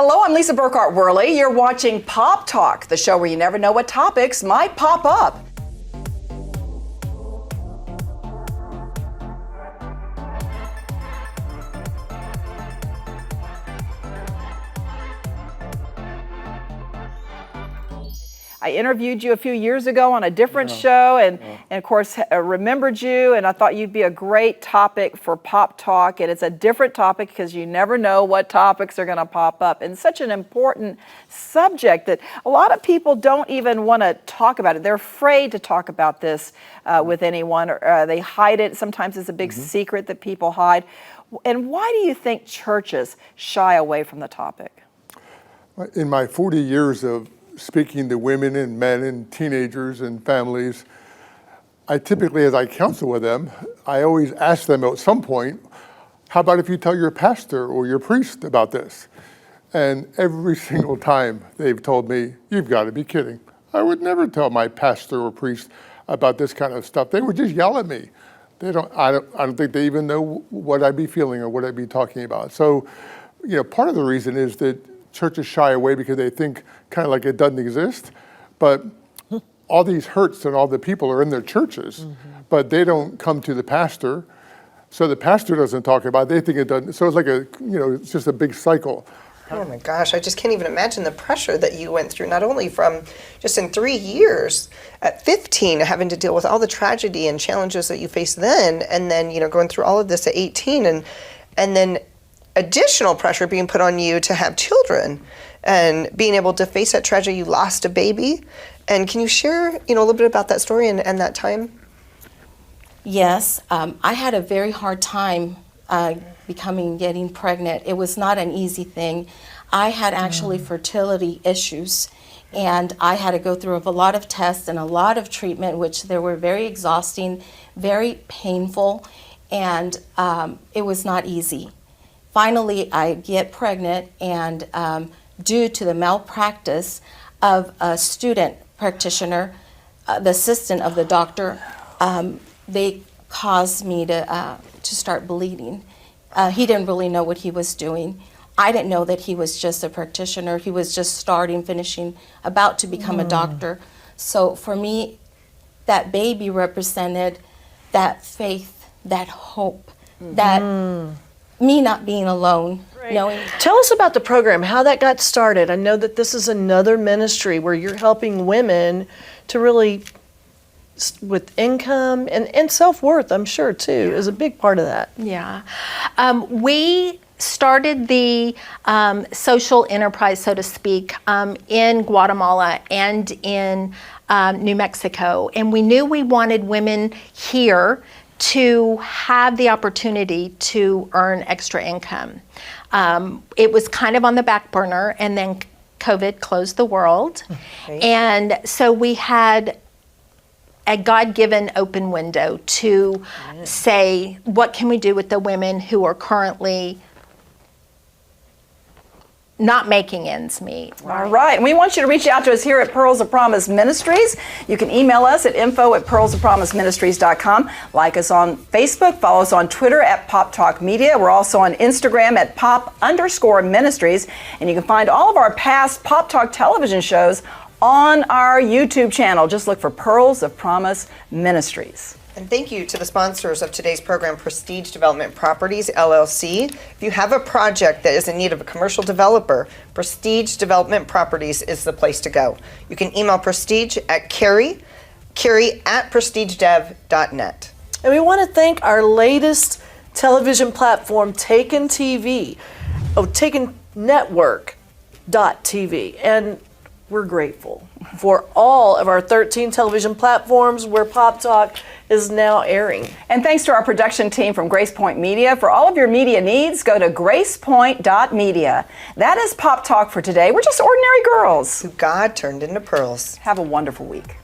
Hello, I'm Lisa Burkhart Worley. You're watching Pop Talk, the show where you never know what topics might pop up. I interviewed you a few years ago on a different show and of course remembered you, and I thought you'd be a great topic for Pop Talk. And it's a different topic because you never know what topics are going to pop up. And such an important subject that a lot of people don't even want to talk about it. They're afraid to talk about this with anyone, or they hide it. Sometimes it's a big secret that people hide. And why do you think churches shy away from the topic? In my 40 years of speaking to women and men and teenagers and families, I typically, as I counsel with them, I always ask them at some point, how about if you tell your pastor or your priest about this? And every single time they've told me, you've got to be kidding. I would never tell my pastor or priest about this kind of stuff. They would just yell at me. I don't think they even know what I'd be feeling or what I'd be talking about. So, part of the reason is that churches shy away because they think kind of like it doesn't exist, but all these hurts and all the people are in their churches, but they don't come to the pastor, so the pastor doesn't talk about it. They think it doesn't. So it's like it's just a big cycle. Oh my gosh, I just can't even imagine the pressure that you went through, not only from just in 3 years, at 15, having to deal with all the tragedy and challenges that you faced then, and then, going through all of this at 18, and then additional pressure being put on you to have children and being able to face that tragedy. You lost a baby. And can you share, a little bit about that story and that time? Yes, I had a very hard time getting pregnant. It was not an easy thing. I had actually fertility issues, and I had to go through a lot of tests and a lot of treatment, which they were very exhausting, very painful, and it was not easy. Finally, I get pregnant, and due to the malpractice of a student practitioner, the assistant of the doctor, they caused me to start bleeding. He didn't really know what he was doing. I didn't know that he was just a practitioner. He was just finishing, about to become a doctor. So for me, that baby represented that faith, that hope, that me not being alone. Knowing. Tell us about the program, how that got started. I know that this is another ministry where you're helping women to really, with income and self-worth, I'm sure too, is a big part of that. Yeah. We started the social enterprise, so to speak, in Guatemala and in New Mexico. And we knew we wanted women here to have the opportunity to earn extra income. It was kind of on the back burner, and then COVID closed the world. Okay. And so we had a God-given open window to say, what can we do with the women who are currently not making ends meet. All right. And we want you to reach out to us here at Pearls of Promise Ministries. You can email us at info@pearlsofpromiseministries.com. Like us on Facebook. Follow us on Twitter at Pop Talk Media. We're also on Instagram at Pop_Ministries. And you can find all of our past Pop Talk television shows on our YouTube channel. Just look for Pearls of Promise Ministries. And thank you to the sponsors of today's program, Prestige Development Properties, LLC. If you have a project that is in need of a commercial developer, Prestige Development Properties is the place to go. You can email Prestige at Carrie at prestigedev.net. And we want to thank our latest television platform, Taken TV, Taken Network.tv. And we're grateful for all of our 13 television platforms where Pop Talk is now airing. And thanks to our production team from Grace Point Media. For all of your media needs, go to gracepoint.media. That is Pop Talk for today. We're just ordinary girls who God turned into pearls. Have a wonderful week.